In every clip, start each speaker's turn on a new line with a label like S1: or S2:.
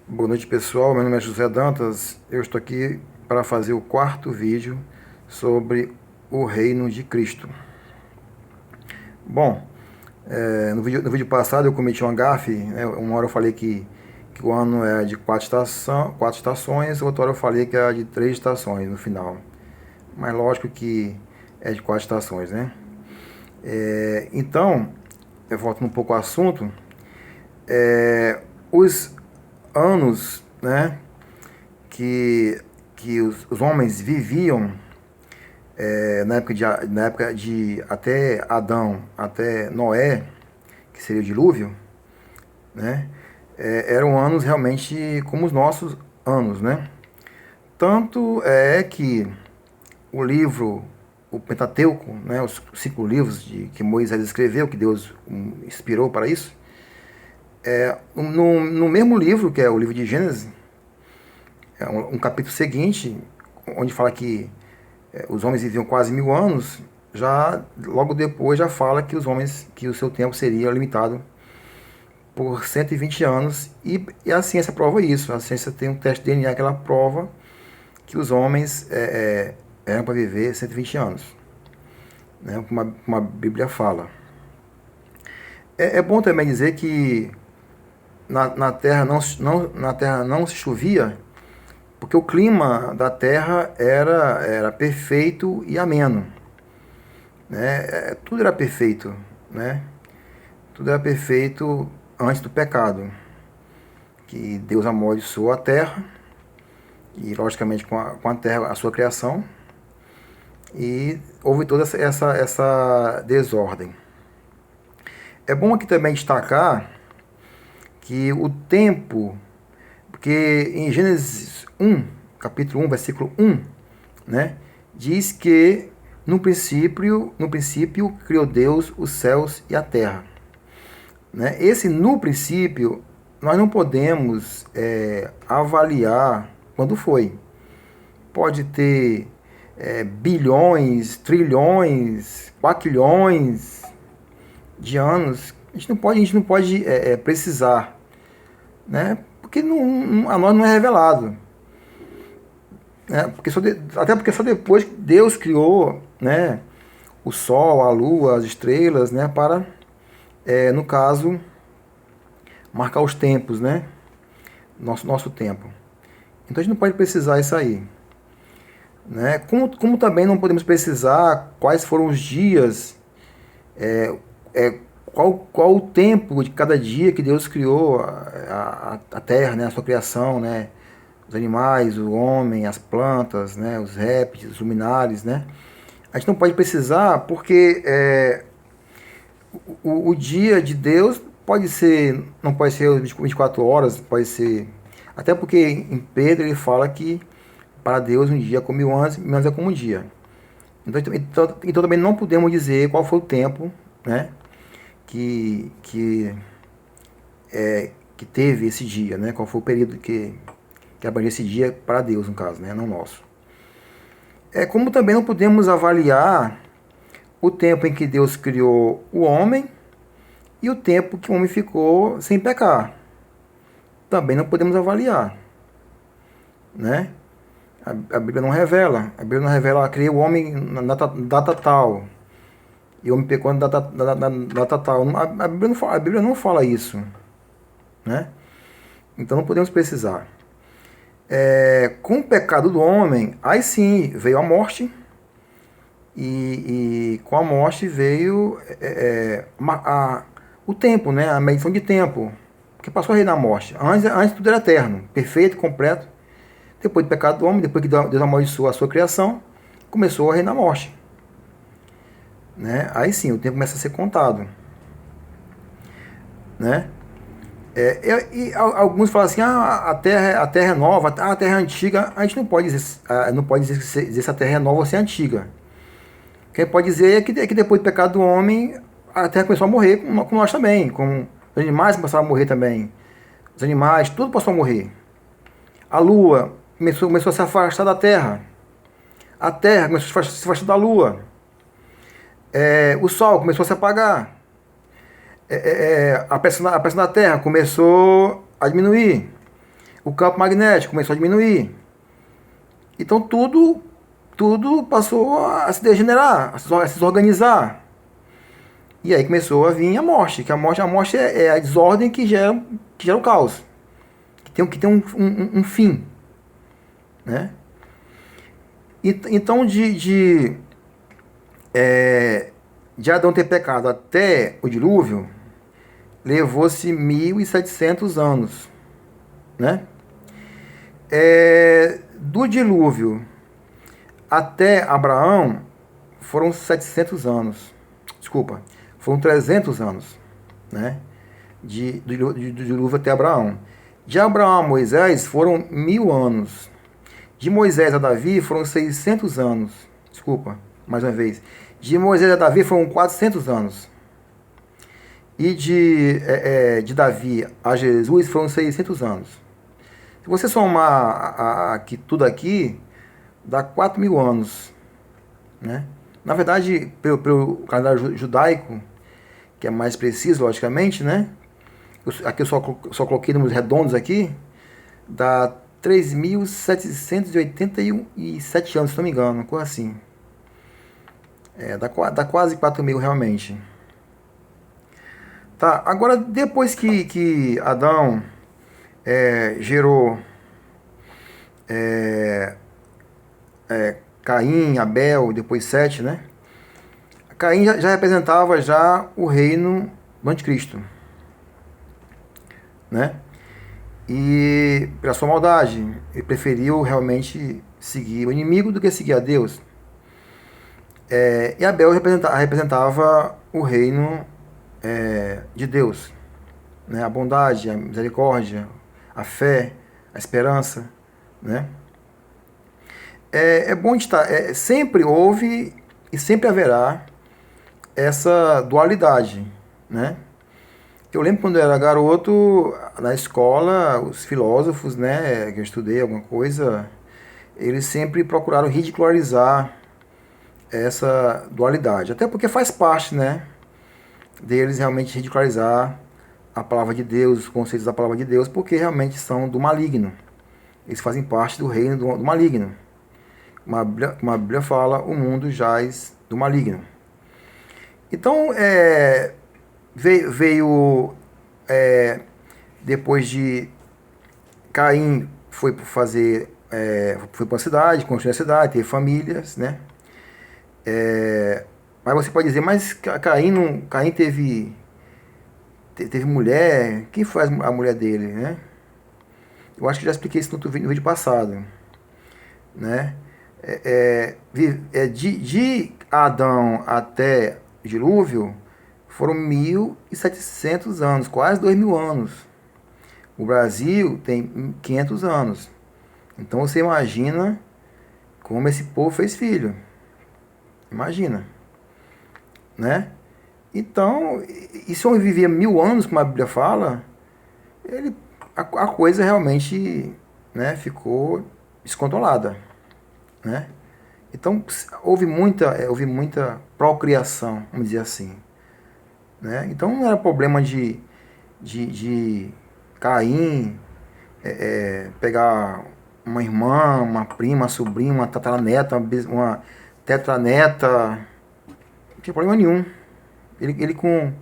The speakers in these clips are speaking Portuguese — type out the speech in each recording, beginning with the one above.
S1: Boa noite, pessoal. Meu nome é José Dantas. Eu estou aqui para fazer o quarto vídeo sobre o reino de Cristo. Bom, no vídeo passado eu cometi uma gafe, né? Uma hora eu falei que o ano é de quatro estações, outra hora eu falei que era de 3 estações no final. Mas lógico que é de 4 estações, né? Então, eu volto um pouco ao assunto. Os anos, né, que os homens viviam na época de até Adão, até Noé, que seria o dilúvio, né? Eram anos realmente como os nossos anos, né? Tanto é que o livro, o Pentateuco, né, os 5 livros que Moisés escreveu, que Deus inspirou para isso, no mesmo livro, que é o livro de Gênesis, é um capítulo seguinte, onde fala que os homens viviam quase 1000 anos, já logo depois já fala que os homens, que o seu tempo seria limitado por 120 anos, e a ciência prova isso. A ciência tem um teste de DNA que ela prova que os homens eram para viver 120 anos, né, como a Bíblia fala. É bom também dizer que na Terra na Terra não se chovia, porque o clima da Terra era perfeito e ameno, né? Tudo era perfeito, né? Tudo era perfeito antes do pecado, que Deus amaldiçoou a terra, e logicamente com a terra, a sua criação, e houve toda essa desordem. É bom aqui também destacar que o tempo, porque em Gênesis 1, capítulo 1, versículo 1, né, diz que no princípio criou Deus os céus e a terra. Né? Esse no princípio, nós não podemos avaliar quando foi. Pode ter bilhões, trilhões, quatrilhões de anos. A gente não pode precisar, né? Porque a nós não é revelado. Né? Até porque só depois que Deus criou, né, o Sol, a Lua, as estrelas, né, para, no caso, marcar os tempos, né? Nosso tempo. Então a gente não pode precisar isso aí. Né? Como também não podemos precisar quais foram os dias, qual o tempo de cada dia que Deus criou a terra, né? A sua criação, né? Os animais, o homem, as plantas, né? Os répteis, os luminares, né? A gente não pode precisar porque o dia de Deus não pode ser 24 horas, pode ser. Até porque em Pedro ele fala que para Deus um dia é como 1000 anos, 1000 anos é como um dia. Então também não podemos dizer qual foi o tempo, né, que, que, que teve esse dia, né, qual foi o período que abrangeu esse dia para Deus, no caso, né, não nosso. Como também não podemos avaliar o tempo em que Deus criou o homem e o tempo que o homem ficou sem pecar. Também não podemos avaliar, né? A Bíblia não revela. A Bíblia não revela, criou o homem na data tal. E o homem pecou na data tal. A Bíblia não fala isso, né? Então não podemos precisar. Com o pecado do homem, aí sim veio a morte. E com a morte veio o tempo, né? A medição de tempo. Porque passou a reinar a morte. Antes tudo era eterno, perfeito, completo. Depois do pecado do homem, depois que Deus amaldiçoou a sua criação, começou a reinar a morte. Né? Aí sim, o tempo começa a ser contado. Né? E alguns falam assim, a terra é nova, a terra é antiga. A gente não pode dizer se a terra é nova ou se é antiga. O que a gente pode dizer é que depois do pecado do homem, a terra começou a morrer, com nós também. Com os animais começaram a morrer também. Os animais, tudo passou a morrer. A lua começou a se afastar da terra. A terra começou a se afastar da lua. O sol começou a se apagar. A pressão da terra começou a diminuir. o campo magnético começou a diminuir. Então tudo passou a se degenerar, a se desorganizar. E aí começou a vir a morte, que a morte é a desordem que gera o caos, que tem um fim, né? Então de Adão ter pecado até o dilúvio, levou-se 1.700 anos, né? Do dilúvio até Abraão foram 700 anos. Desculpa, foram 300 anos, né? Do dilúvio até Abraão. De Abraão a Moisés foram 1.000 anos. De Moisés a Davi foram 600 anos. Desculpa, mais uma vez. De Moisés a Davi foram 400 anos. E de Davi a Jesus foram 600 anos. Se você somar tudo aqui, dá 4.000 anos, né? Na verdade, pelo calendário judaico, que é mais preciso, logicamente, né? Aqui eu só coloquei números redondos aqui, dá 3.787 anos, se não me engano, uma coisa assim. Dá quase 4.000 realmente. Tá, agora depois que Adão gerou Caim, Abel, depois Sete, né? Caim já representava já o reino do anticristo, né? E pela sua maldade, ele preferiu realmente seguir o inimigo do que seguir a Deus. E Abel representava o reino de Deus, né? A bondade, a misericórdia, a fé, a esperança, né? É bom estar. Sempre houve e sempre haverá essa dualidade, né? Eu lembro quando eu era garoto, na escola, os filósofos, né, que eu estudei alguma coisa, eles sempre procuraram ridicularizar essa dualidade. Até porque faz parte, né, deles realmente ridicularizar a palavra de Deus, os conceitos da palavra de Deus, porque realmente são do maligno. Eles fazem parte do reino do maligno. Como a Bíblia fala, o mundo jaz do maligno. Então, veio depois de Caim foi para uma cidade, construiu a cidade, teve famílias, né? Mas você pode dizer, mas Caim teve mulher, quem foi a mulher dele, né? Eu acho que já expliquei isso no vídeo passado, né? De Adão até dilúvio foram 1.700 anos, quase 2.000 anos. O Brasil tem 500 anos. Então você imagina como esse povo fez filho. Imagina, né? Então, e se eu vivia 1.000 anos, como a Bíblia fala, a coisa realmente, né, ficou descontrolada, né? Então houve muita procriação, vamos dizer assim, né? Então não era problema de Caim pegar uma irmã, uma prima, uma sobrinha, uma tataraneta, uma tetraneta, não tinha problema nenhum. Ele com,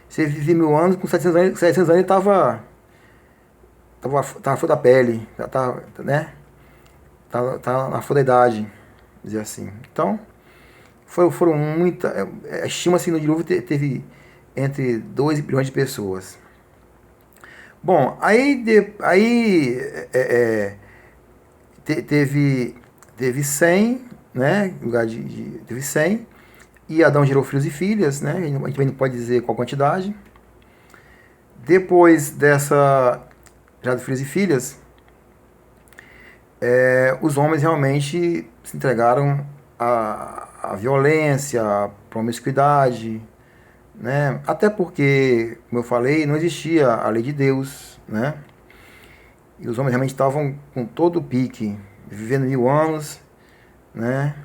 S1: se ele vivia 1.000 anos, com 700 anos ele tava flor da pele, já tava, né? Tá na flor da idade, dizer assim. Então, foram muita. Estima-se no dilúvio teve entre 2 bilhões de pessoas. Bom, teve 100, né? Em lugar teve 100. E Adão gerou filhos e filhas, né? A gente não pode dizer qual quantidade. Depois já de filhos e filhas, os homens realmente se entregaram à violência, à promiscuidade, né? Até porque, como eu falei, não existia a lei de Deus, né? E os homens realmente estavam com todo o pique, vivendo 1.000 anos, né?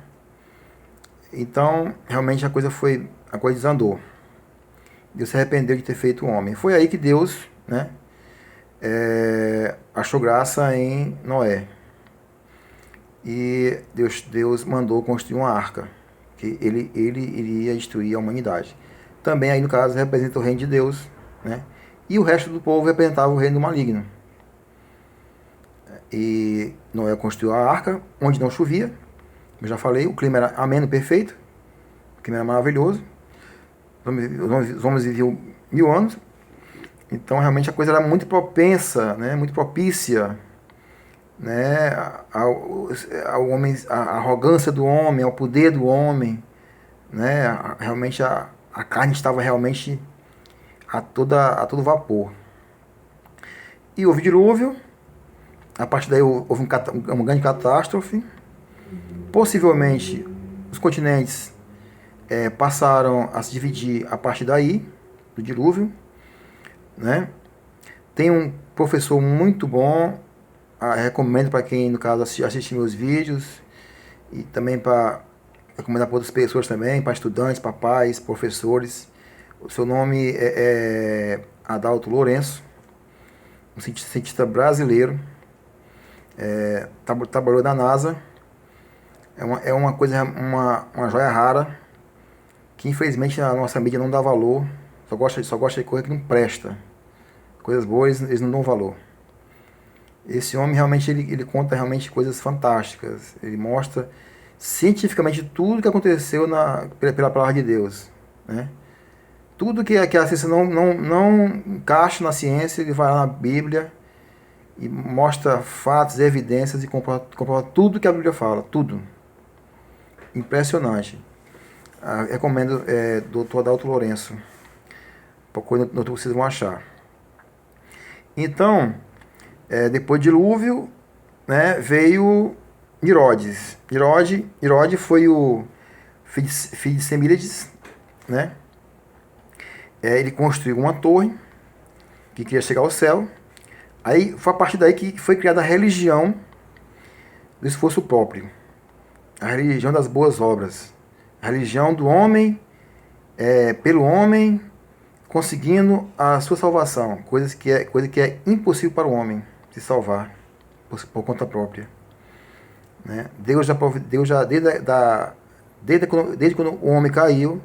S1: Então, realmente a coisa desandou. Deus se arrependeu de ter feito o homem. Foi aí que Deus, né, achou graça em Noé. E Deus mandou construir uma arca, que ele iria destruir a humanidade. Também aí no caso representa o reino de Deus, né? E o resto do povo representava o reino do maligno. E Noé construiu a arca, onde não chovia. Eu já falei, o clima era ameno, perfeito. O clima era maravilhoso. Os homens viviam 1000 anos. Então realmente a coisa era muito propensa, né? Muito propícia, né? Ao homem, a arrogância do homem, ao poder do homem, né? Realmente a carne estava realmente a todo vapor. E houve dilúvio. A partir daí houve uma grande catástrofe. Possivelmente os continentes passaram a se dividir a partir daí, do dilúvio, né? Tem um professor muito bom, recomendo para quem, no caso, assiste meus vídeos, e também para recomendar para outras pessoas também, para estudantes, para pais, professores. O seu nome é Adalto Lourenço, um cientista brasileiro, trabalhou na NASA. É uma coisa, uma joia rara, que infelizmente a nossa mídia não dá valor, só gosta de coisa que não presta. Coisas boas eles não dão valor. Esse homem realmente ele conta realmente coisas fantásticas. Ele mostra cientificamente tudo que aconteceu pela palavra de Deus, né? Tudo que a ciência não encaixa na ciência, ele vai lá na Bíblia e mostra fatos, evidências e comprova tudo que a Bíblia fala, tudo. Impressionante. Recomendo Dr. Adalto Lourenço. Procure no YouTube, vocês vão achar. Então, depois do dilúvio, né, veio Nirodes. Nirode foi o filho de Semíramis, né? Ele construiu uma torre que queria chegar ao céu. Aí foi a partir daí que foi criada a religião do esforço próprio, a religião das boas obras, a religião do homem pelo homem, conseguindo a sua salvação, coisa que é impossível para o homem se salvar por conta própria, né? Deus já desde quando o homem caiu,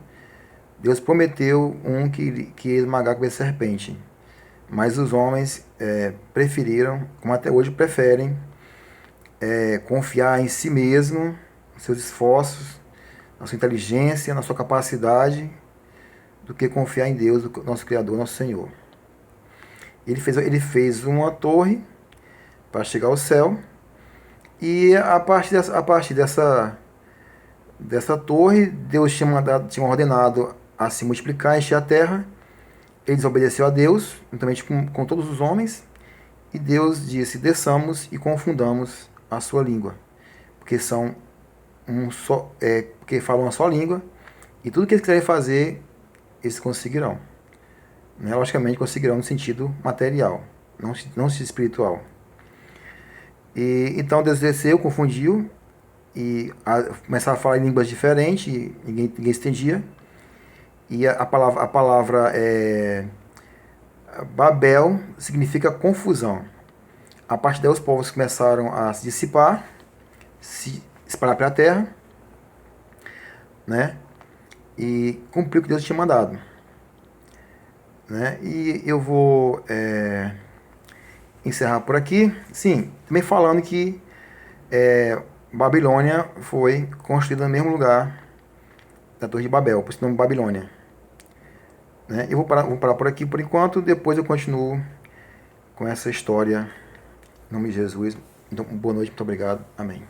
S1: Deus prometeu que ia esmagar a cabeça da serpente, mas os homens preferiram, como até hoje preferem, confiar em si mesmo, nos seus esforços, na sua inteligência, na sua capacidade, do que confiar em Deus, nosso Criador, nosso Senhor. Ele fez uma torre para chegar ao céu, e a partir dessa torre, Deus tinha ordenado a se multiplicar, encher a terra. Ele desobedeceu a Deus, juntamente com todos os homens, e Deus disse: desçamos e confundamos a sua língua, porque porque falam uma só língua, e tudo que eles quiserem fazer, eles conseguirão. Né? Logicamente conseguirão no sentido material, não no sentido espiritual. E então Deus desceu, confundiu, e começava a falar em línguas diferentes, e ninguém entendia. E a palavra Babel significa confusão. A partir daí os povos começaram a se dissipar, se espalhar pela terra, né? E cumprir o que Deus tinha mandado, né? E eu vou encerrar por aqui. Sim, também falando que Babilônia foi construída no mesmo lugar da Torre de Babel, por isso o nome Babilônia. Né? Eu vou parar por aqui por enquanto, depois eu continuo com essa história. Em nome de Jesus. Então, boa noite, muito obrigado. Amém.